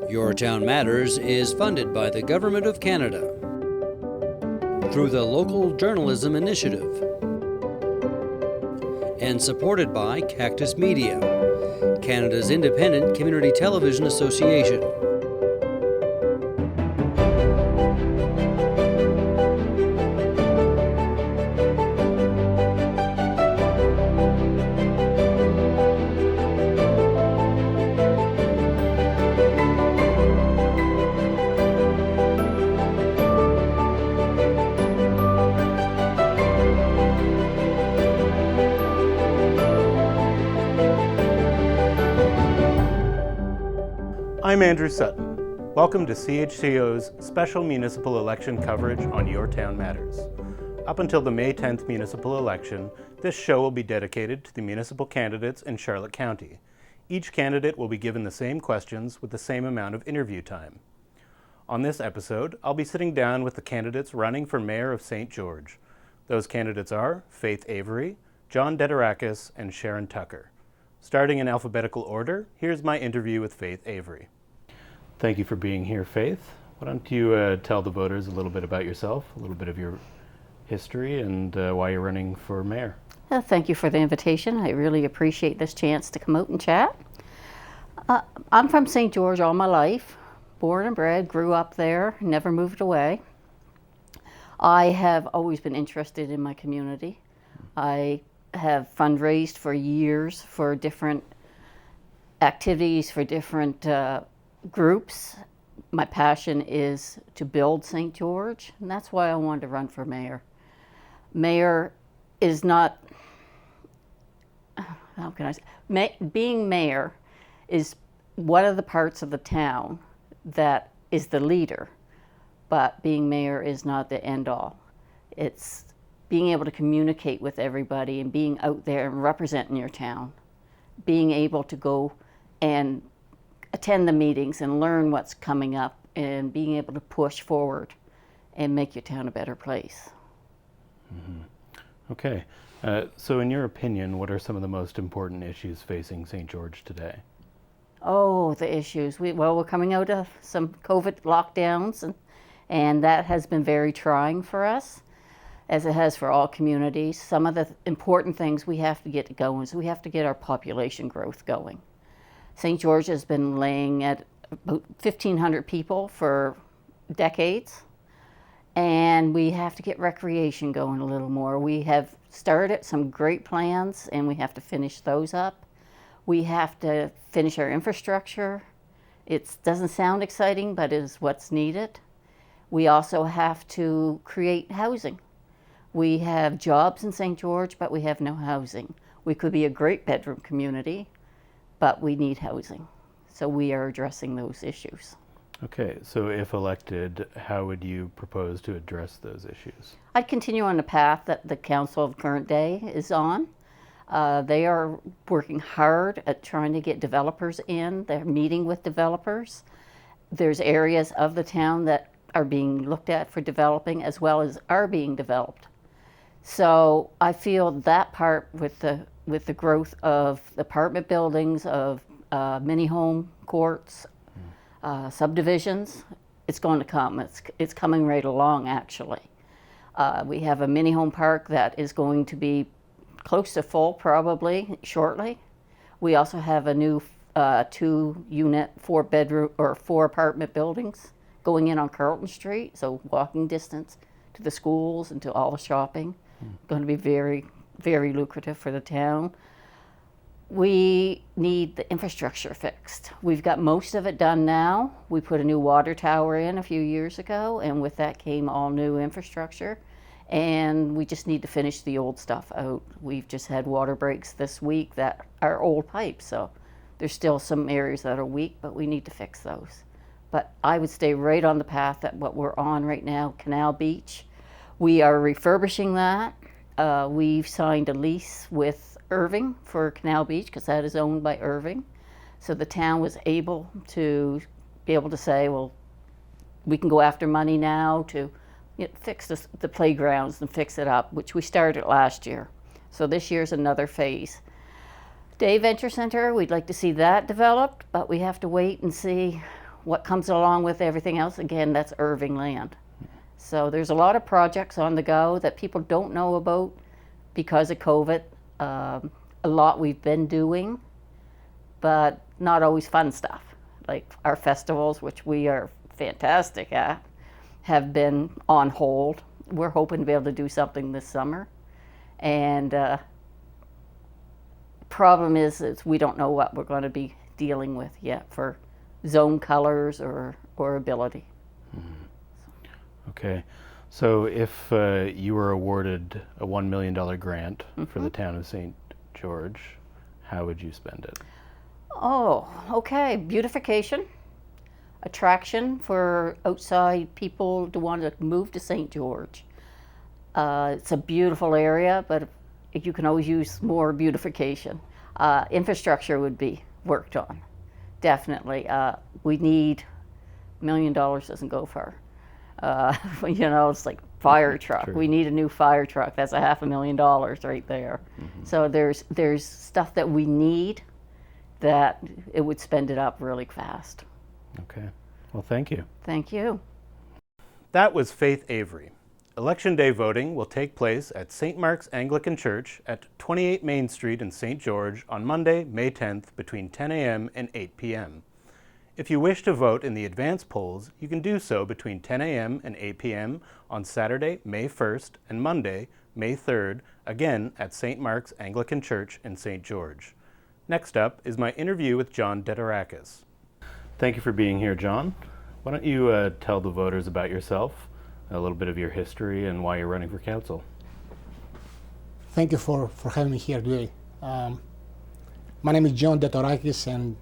Your Town Matters is funded by the Government of Canada through the Local Journalism Initiative and supported by Cactus Media, Canada's independent community television association. I'm Andrew Sutton. Welcome to CHCO's special municipal election coverage on Your Town Matters. Up until the May 10th municipal election, this show will be dedicated to the municipal candidates in Charlotte County. Each candidate will be given the same questions with the same amount of interview time. On this episode, I'll be sitting down with the candidates running for Mayor of St. George. Those candidates are Faith Avery, John Dettarakis, and Sharon Tucker. Starting in alphabetical order, here's my interview with Faith Avery. Thank you for being here, Faith. Why don't you tell the voters a little bit about yourself, a little bit of your history, and why you're running for mayor. Thank you for the invitation. I really appreciate this chance to come out and chat. I'm from St. George all my life, born and bred, grew up there, never moved away. I have always been interested in my community. I have fundraised for years for different activities, for different groups. My passion is to build St. George, and that's why I wanted to run for mayor. Mayor is not, how can I say, being mayor is one of the parts of the town that is the leader, but being mayor is not the end all. It's being able to communicate with everybody and being out there and representing your town, being able to go and attend the meetings and learn what's coming up and being able to push forward and make your town a better place. Mm-hmm. Okay, so in your opinion, what are some of the most important issues facing St. George today? Oh, the issues. We're coming out of some COVID lockdowns and that has been very trying for us, as it has for all communities. Some of the important things we have to get going is we have to get our population growth going. St. George has been laying at about 1,500 people for decades, and we have to get recreation going a little more. We have started some great plans, and we have to finish those up. We have to finish our infrastructure. It doesn't sound exciting, but it is what's needed. We also have to create housing. We have jobs in St. George, but we have no housing. We could be a great bedroom community, but we need housing. So we are addressing those issues. Okay, so if elected, how would you propose to address those issues? I'd continue on the path that the council of current day is on. They are working hard at trying to get developers in. They're meeting with developers. There's areas of the town that are being looked at for developing as well as are being developed. So I feel that part with the growth of apartment buildings, of mini home courts, subdivisions, it's going to come. It's coming right along, actually. We have a mini home park that is going to be close to full probably shortly. We also have a new 2-unit, 4-bedroom or 4 apartment buildings going in on Carlton Street, so walking distance to the schools and to all the shopping. Going to be very, very lucrative for the town. We need the infrastructure fixed. We've got most of it done now. We put a new water tower in a few years ago, and with that came all new infrastructure. And we just need to finish the old stuff out. We've just had water breaks this week that are old pipes, so there's still some areas that are weak, but we need to fix those. But I would stay right on the path that what we're on right now, Canal Beach. We are refurbishing that. We've signed a lease with Irving for Canal Beach because that is owned by Irving. So the town was able to say, well, we can go after money now to fix the playgrounds and fix it up, which we started last year. So this year's another phase. Day Venture Center, we'd like to see that developed, but we have to wait and see what comes along with everything else, again, that's Irving land. So there's a lot of projects on the go that people don't know about because of COVID. A lot we've been doing, but not always fun stuff. Like our festivals, which we are fantastic at, have been on hold. We're hoping to be able to do something this summer. And problem is we don't know what we're going to be dealing with yet for zone colors or ability. Okay, so if you were awarded a $1 million grant for the town of St. George, how would you spend it? Oh, okay, beautification, attraction for outside people to want to move to St. George. It's a beautiful area, but you can always use more beautification. Infrastructure would be worked on, definitely. We need $1 million doesn't go far. It's like fire truck. Sure. We need a new fire truck. That's $500,000 right there. So there's stuff that we need that it would spend it up really fast. Okay, well, thank you. Thank you. That was Faith Avery. Election Day voting will take place at St. Mark's Anglican Church at 28 Main Street in St. George on Monday, May 10th between 10 a.m. and 8 p.m. If you wish to vote in the advance polls, you can do so between 10 a.m. and 8 p.m. on Saturday, May 1st and Monday, May 3rd, again at St. Mark's Anglican Church in St. George. Next up is my interview with John Dettarakis. Thank you for being here, John. Why don't you tell the voters about yourself, a little bit of your history, and why you're running for council. Thank you for having me here today. My name is John Dettarakis, and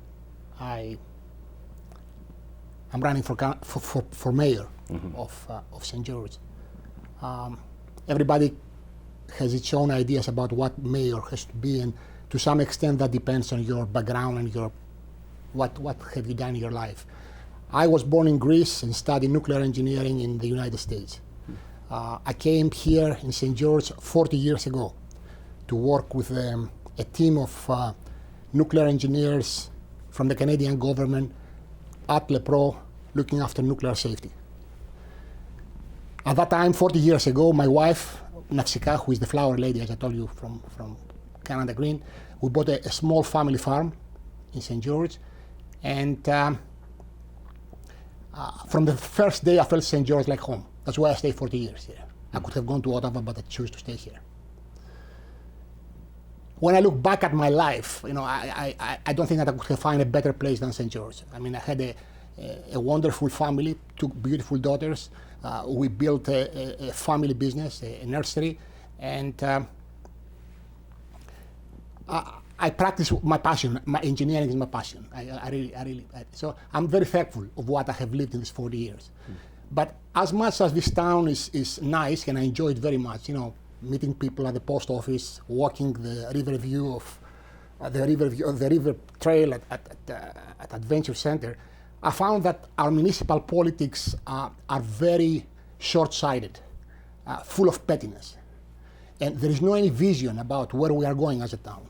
I'm running for mayor of St. George. Everybody has its own ideas about what mayor has to be, and to some extent that depends on your background and your what have you done in your life. I was born in Greece and studied nuclear engineering in the United States. I came here in St. George 40 years ago to work with a team of nuclear engineers from the Canadian government at LePro, looking after nuclear safety. At that time, 40 years ago, my wife, Nafsika, who is the flower lady, as I told you, from Canada Green, we bought a small family farm in St. George. And from the first day, I felt St. George like home. That's why I stayed 40 years here. I could have gone to Ottawa, but I chose to stay here. When I look back at my life, I don't think that I could have found a better place than St. George. I mean, I had a wonderful family, 2 beautiful daughters. We built a family business, a nursery, and I practice my passion. My engineering is my passion. I really. So I'm very thankful of what I have lived in these 40 years. But as much as this town is nice, and I enjoy it very much, meeting people at the post office, walking the river view of the river trail at Adventure Center, I found that our municipal politics are very short-sighted, full of pettiness, and there is no any vision about where we are going as a town.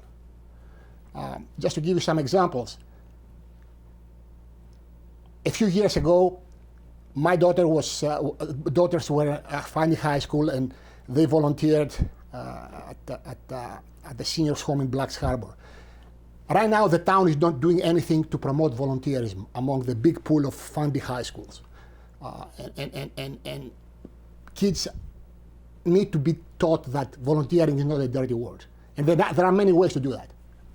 Just to give you some examples, a few years ago, my daughters were finding high school, and they volunteered at the seniors' home in Blacks Harbor. Right now, the town is not doing anything to promote volunteerism among the big pool of Fundy high schools. And kids need to be taught that volunteering is not a dirty word. And there are many ways to do that.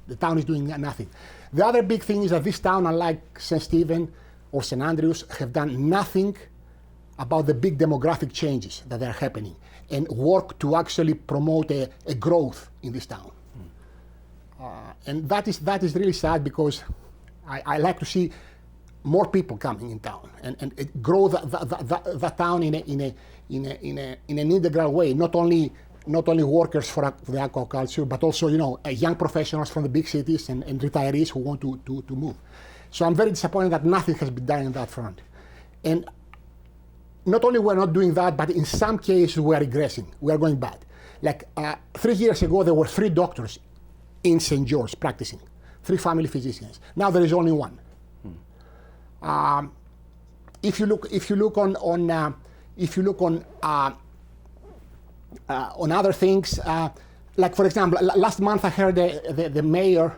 The town is doing nothing. The other big thing is that this town, unlike St. Stephen or St. Andrews, have done nothing about the big demographic changes that are happening and work to actually promote a growth in this town. And that is really sad, because I like to see more people coming in town and grow the town in an integral way. Not only workers for the aquaculture, but also young professionals from the big cities and retirees who want to move. So I'm very disappointed that nothing has been done on that front. And not only we're not doing that, but in some cases we are regressing. We are going bad. Like 3 years ago, there were 3 doctors in St. George practicing, 3 family physicians. Now there is only 1. if you look on other things, like for example, last month I heard the mayor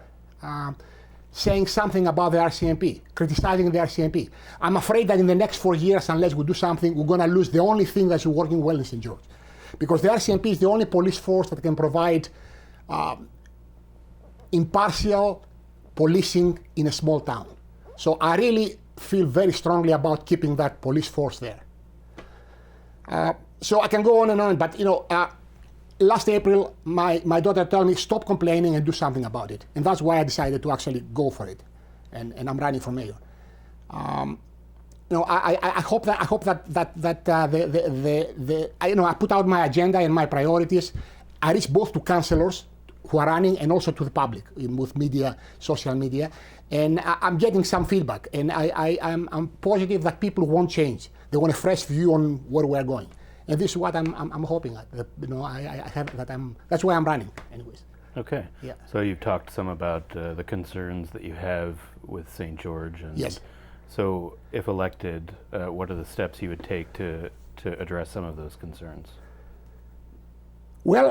saying something about the RCMP, criticizing the RCMP. I'm afraid that in the next 4 years, unless we do something, we're going to lose the only thing that's working well in St. George. Because the RCMP is the only police force that can provide impartial policing in a small town. So I really feel very strongly about keeping that police force there. So I can go on and on, but last April, my daughter told me, stop complaining and do something about it. And that's why I decided to actually go for it. And I'm running for mayor. I hope that I put out my agenda and my priorities. I reach both to councillors who are running and also to the public with media, social media. And I'm getting some feedback. And I'm positive that people won't change. They want a fresh view on where we're going. And this is what I'm hoping at. That's why I'm running, anyways. Okay. Yeah. So you've talked some about the concerns that you have with St. George. And yes. So if elected, what are the steps you would take to address some of those concerns? Well,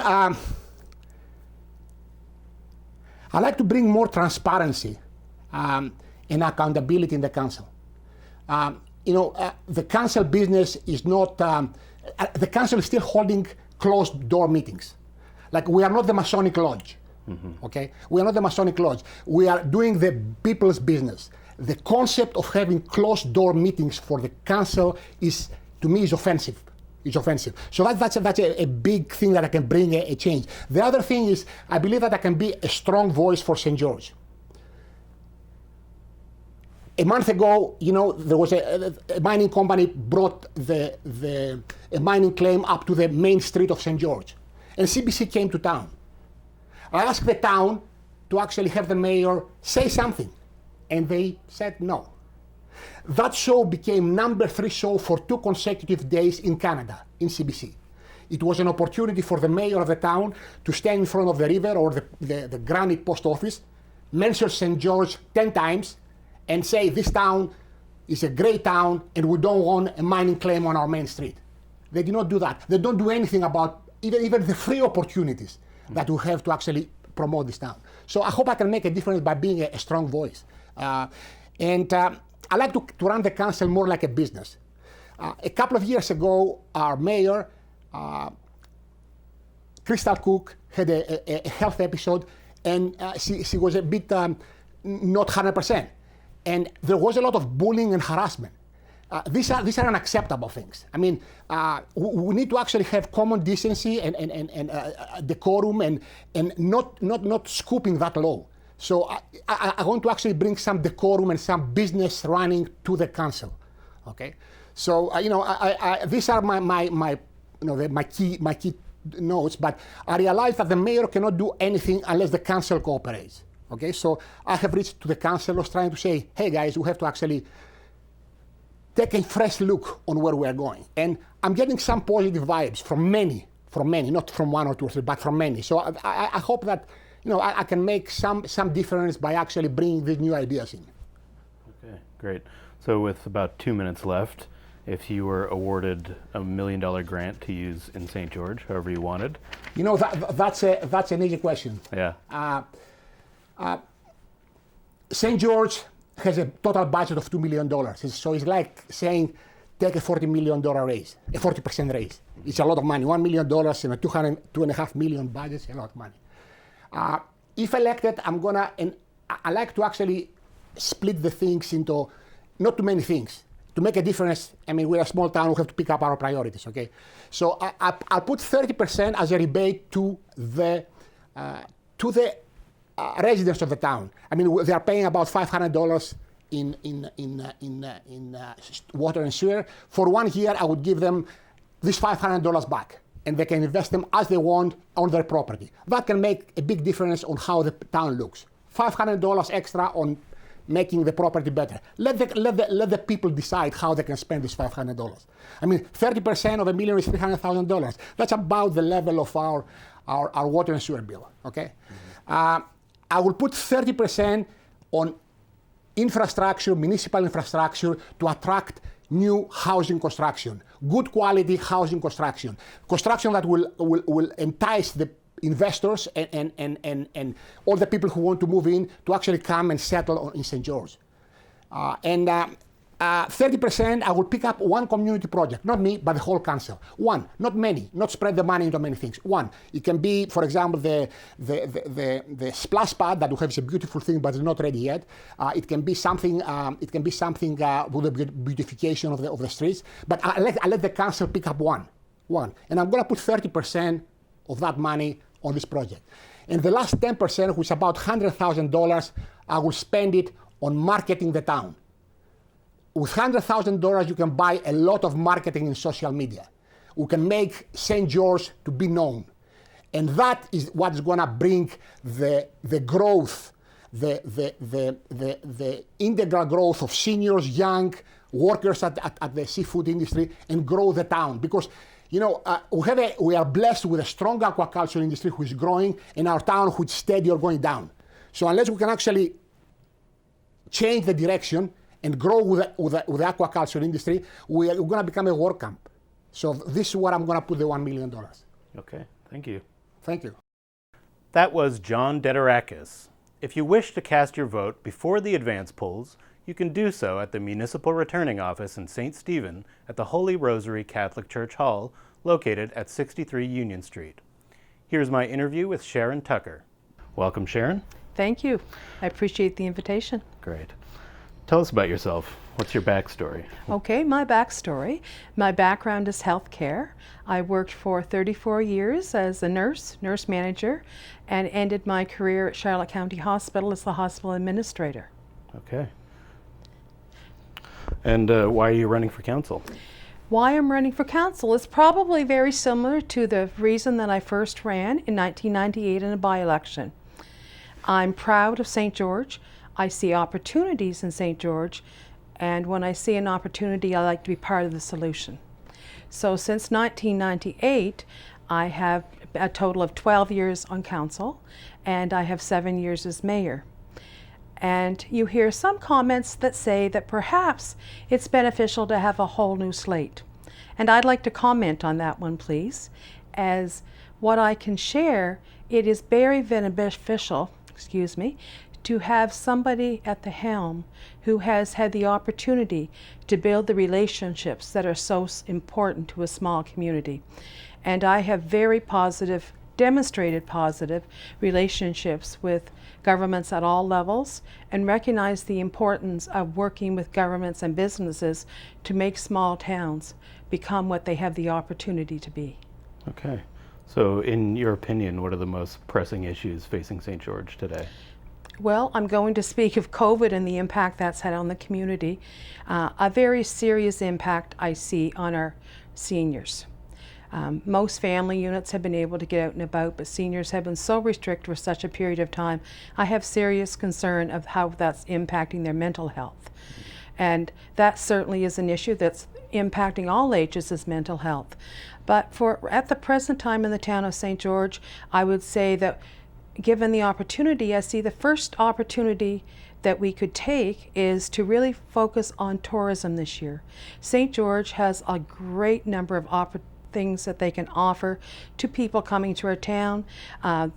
I like to bring more transparency and accountability in the council. The council business is not. The council is still holding closed door meetings. Like, we are not the Masonic Lodge, okay? We are not the Masonic Lodge. We are doing the people's business. The concept of having closed door meetings for the council is, to me, is offensive. It's offensive. So that's a big thing that I can bring a change. The other thing is, I believe that I can be a strong voice for St. George. A month ago, there was a mining company brought a mining claim up to the main street of St. George. And CBC came to town. I asked the town to actually have the mayor say something. And they said no. That show became number 3 show for 2 consecutive days in Canada, in CBC. It was an opportunity for the mayor of the town to stand in front of the river or the Granite Post Office, mention St. George 10 times, and say this town is a great town and we don't want a mining claim on our main street. They did not do that. They don't do anything about even the free opportunities that we have to actually promote this town. So I hope I can make a difference by being a strong voice. I like to run the council more like a business. A couple of years ago, our mayor, Crystal Cook, had a health episode, and she was a bit not 100%. And there was a lot of bullying and harassment. These are unacceptable things. I mean, we need to actually have common decency and decorum and not scooping that low. So I want to actually bring some decorum and some business running to the council. Okay, so these are my key notes. But I realize that the mayor cannot do anything unless the council cooperates. Okay, so I have reached to the councillors trying to say, hey guys, we have to actually take a fresh look on where we are going. And I'm getting some positive vibes from many, not from 1 or 2 or 3, but from many. So I hope that I can make some difference by actually bringing these new ideas in. Okay, great. So with about 2 minutes left, if you were awarded a $1 million grant to use in St. George, however you wanted. That's an easy question. Yeah. St. George has a total budget of $2 million. So it's like saying, take a $40 million raise, a 40% raise. It's a lot of money. $1 million in a $2.5 million budget is a lot of money. If elected, I like to actually split the things into not too many things. To make a difference, I mean, we're a small town, we have to pick up our priorities, okay? So I'll put 30% as a rebate to the residents of the town. I mean, they are paying about $500 in water and sewer. For 1 year, I would give them this $500 back, and they can invest them as they want on their property. That can make a big difference on how the town looks. $500 extra on making the property better. Let the people decide how they can spend this $500. I mean, 30% of $1 million is $300,000. That's about the level of our water and sewer bill, okay? Mm-hmm. I will put 30% on infrastructure, municipal infrastructure, to attract new housing construction, good quality housing construction, construction that will entice the investors and all the people who want to move in to actually come and settle in St. George. 30%, I will pick up one community project, not me, but the whole council. One, not many, not spread the money into many things. One, it can be, for example, the splash pad that we have is a beautiful thing, but it's not ready yet. It can be something. With the beautification of the streets. But I let the council pick up one, and I'm going to put 30% of that money on this project. And the last 10%, which is about $100,000, I will spend it on marketing the town. With $100,000, you can buy a lot of marketing in social media. We can make St. George to be known. And that is what's going to bring the growth, the integral growth of seniors, young workers at the seafood industry, and grow the town. Because we are blessed with a strong aquaculture industry which is growing, and our town which is steady or going down. So unless we can actually change the direction and grow with the aquaculture industry, we're going to become a work camp. So this is where I'm going to put the $1 million. Okay, thank you. Thank you. That was John Dettarakis. If you wish to cast your vote before the advance polls, you can do so at the Municipal Returning Office in St. Stephen at the Holy Rosary Catholic Church Hall, located at 63 Union Street. Here's my interview with Sharon Tucker. Welcome, Sharon. Thank you. I appreciate the invitation. Great. Tell us about yourself. What's your backstory? Okay, my backstory. My background is healthcare. I worked for 34 years as a nurse manager, and ended my career at Charlotte County Hospital as the hospital administrator. Okay. And why are you running for council? Why I'm running for council is probably very similar to the reason that I first ran in 1998 in a by-election. I'm proud of St. George. I see opportunities in St. George, and when I see an opportunity, I like to be part of the solution. So since 1998, I have a total of 12 years on council, and I have 7 years as mayor. And you hear some comments that say that perhaps it's beneficial to have a whole new slate. And I'd like to comment on that one, please, as what I can share, it is very beneficial, to have somebody at the helm who has had the opportunity to build the relationships that are so important to a small community. And I have very positive, demonstrated positive relationships with governments at all levels, and recognize the importance of working with governments and businesses to make small towns become what they have the opportunity to be. Okay. So in your opinion, what are the most pressing issues facing St. George today? Well, I'm going to speak of COVID and the impact that's had on the community. A very serious impact I see on our seniors. Most family units have been able to get out and about, but seniors have been so restricted for such a period of time. I have serious concern of how that's impacting their mental health. And that certainly is an issue that's impacting all ages, is mental health. But at the present time in the town of St. George, I would say that given the opportunity, I see the first opportunity that we could take is to really focus on tourism this year. St. George has a great number of things that they can offer to people coming to our town.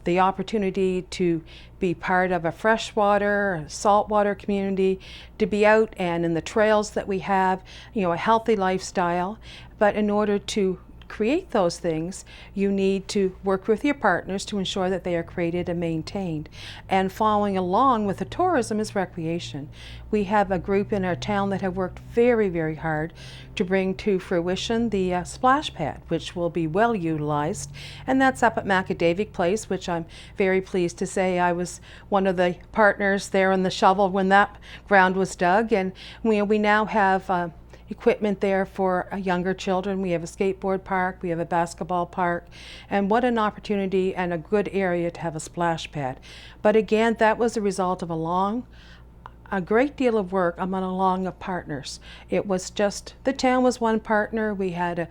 The opportunity to be part of a freshwater, saltwater community, to be out and in the trails that we have, a healthy lifestyle. But in order to create those things, you need to work with your partners to ensure that they are created and maintained. And following along with the tourism is recreation. We have a group in our town that have worked very, very hard to bring to fruition the splash pad, which will be well utilized. And that's up at Macadavic Place, which I'm very pleased to say I was one of the partners there in the shovel when that ground was dug. And we now have equipment there for younger children. We have a skateboard park, we have a basketball park, and what an opportunity and a good area to have a splash pad. But again, that was a result of a great deal of work among of partners. It was just, the town was one partner, we had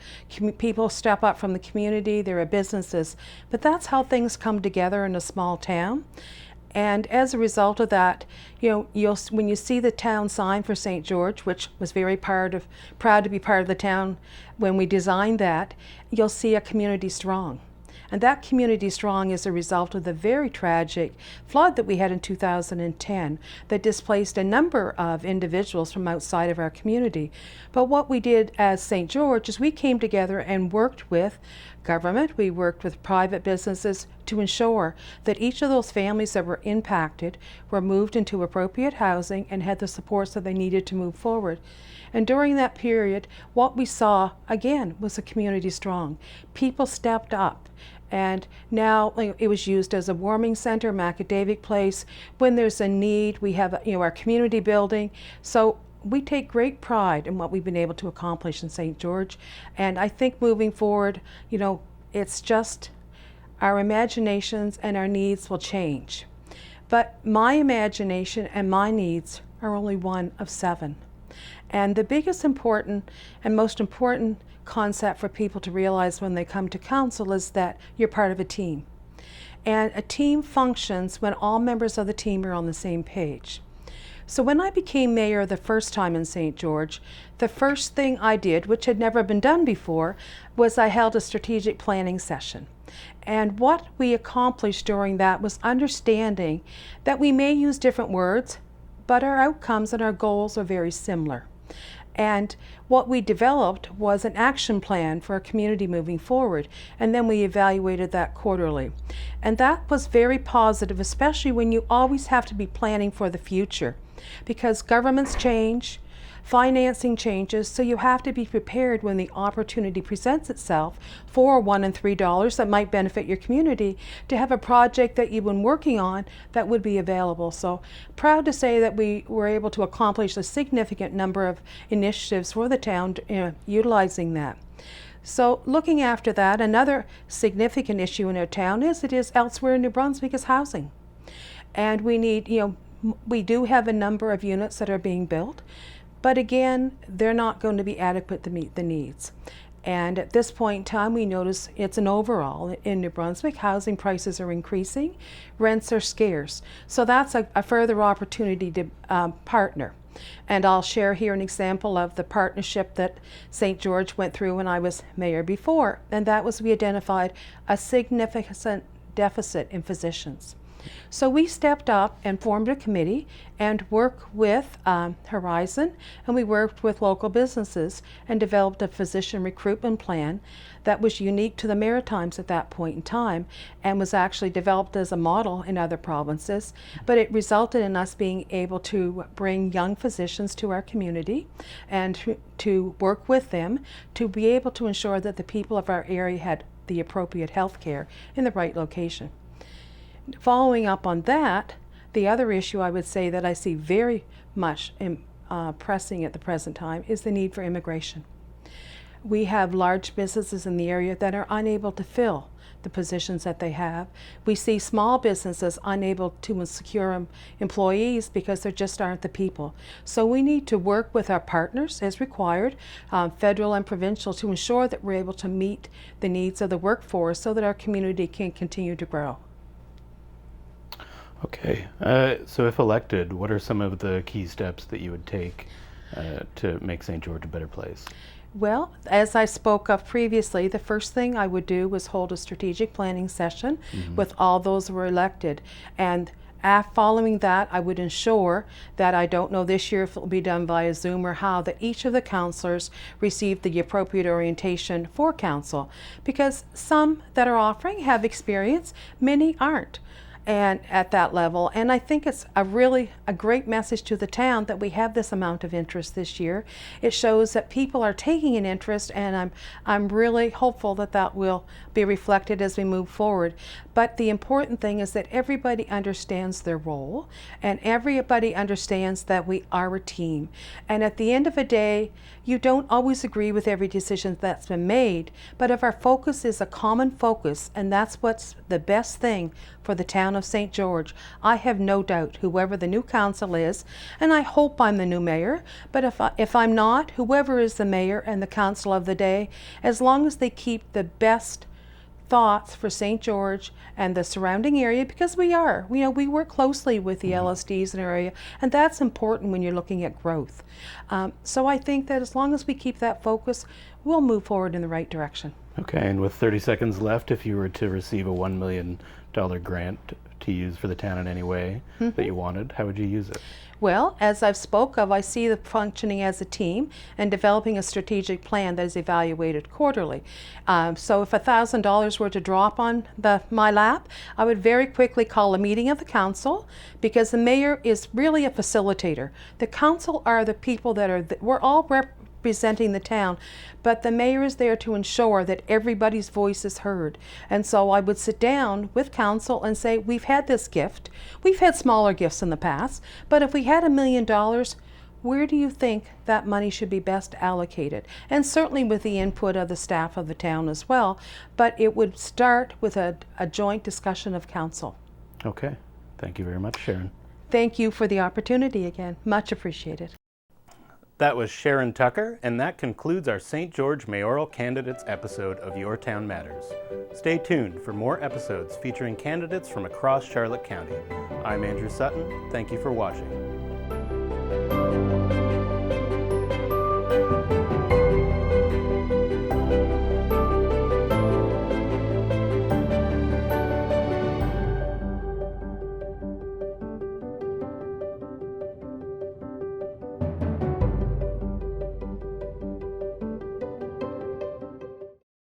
people step up from the community, there are businesses, but that's how things come together in a small town. And as a result of that, when you see the town sign for St. George, which was very proud to be part of the town when we designed that, you'll see a community strong. And that community strong is a result of the very tragic flood that we had in 2010 that displaced a number of individuals from outside of our community. But what we did as St. George is we came together and worked with government, we worked with private businesses to ensure that each of those families that were impacted were moved into appropriate housing and had the supports that they needed to move forward. And during that period, what we saw, again, was a community strong. People stepped up. And now it was used as a warming center, Macadavic Place. When there's a need, we have our community building. So we take great pride in what we've been able to accomplish in St. George. And I think moving forward, it's just our imaginations and our needs will change. But my imagination and my needs are only one of 7. And the biggest important and most important concept for people to realize when they come to council is that you're part of a team. And a team functions when all members of the team are on the same page. So when I became mayor the first time in St. George, the first thing I did, which had never been done before, was I held a strategic planning session. And what we accomplished during that was understanding that we may use different words, but our outcomes and our goals are very similar. And what we developed was an action plan for our community moving forward, and then we evaluated that quarterly. And that was very positive, especially when you always have to be planning for the future, because governments change, financing changes, so you have to be prepared when the opportunity presents itself for $1 and $3 that might benefit your community to have a project that you've been working on that would be available. So proud to say that we were able to accomplish a significant number of initiatives for the town utilizing that. So looking after that, another significant issue in our town, as it is elsewhere in New Brunswick, is housing. And we need, we do have a number of units that are being built, but again, they're not going to be adequate to meet the needs. And at this point in time, we notice it's an overall in New Brunswick. Housing prices are increasing, rents are scarce. So that's a further opportunity to partner. And I'll share here an example of the partnership that St. George went through when I was mayor before, and that was we identified a significant deficit in physicians. So we stepped up and formed a committee and worked with Horizon, and we worked with local businesses and developed a physician recruitment plan that was unique to the Maritimes at that point in time and was actually developed as a model in other provinces. But it resulted in us being able to bring young physicians to our community and to work with them to be able to ensure that the people of our area had the appropriate health care in the right location. Following up on that, the other issue I would say that I see very much pressing at the present time is the need for immigration. We have large businesses in the area that are unable to fill the positions that they have. We see small businesses unable to secure employees because there just aren't the people. So we need to work with our partners as required, federal and provincial, to ensure that we're able to meet the needs of the workforce so that our community can continue to grow. Okay, so if elected, what are some of the key steps that you would take to make St. George a better place? Well, as I spoke of previously, the first thing I would do was hold a strategic planning session with all those who were elected. And following that, I would ensure that, I don't know this year if it will be done via Zoom or how, that each of the councillors receive the appropriate orientation for council. Because some that are offering have experience, many aren't. And at that level, and I think it's a great message to the town that we have this amount of interest this year. It shows that people are taking an interest, and I'm really hopeful that that will be reflected as we move forward. But the important thing is that everybody understands their role, and everybody understands that we are a team. And at the end of the day, you don't always agree with every decision that's been made, but if our focus is a common focus, and that's what's the best thing for the town of St. George, I have no doubt whoever the new council is, and I hope I'm the new mayor, but if I'm not, whoever is the mayor and the council of the day, as long as they keep the best thoughts for St. George and the surrounding area, because we work closely with the LSDs in our area, and that's important when you're looking at growth. So I think that as long as we keep that focus, we'll move forward in the right direction. Okay, and with 30 seconds left, if you were to receive a $1 million grant to use for the town in any way that you wanted, how would you use it? Well, as I've spoke of, I see the functioning as a team and developing a strategic plan that is evaluated quarterly. So if $1,000 were to drop on my lap, I would very quickly call a meeting of the council, because the mayor is really a facilitator. The council are the people that are, we're all representing the town, but the mayor is there to ensure that everybody's voice is heard. And so I would sit down with council and say, we've had this gift, we've had smaller gifts in the past, but if we had $1 million, where do you think that money should be best allocated? And certainly with the input of the staff of the town as well, but it would start with a joint discussion of council. Okay, thank you very much, Sharon. Thank you for the opportunity again, much appreciated. That was Sharon Tucker, and that concludes our St. George mayoral candidates episode of Your Town Matters. Stay tuned for more episodes featuring candidates from across Charlotte County. I'm Andrew Sutton. Thank you for watching.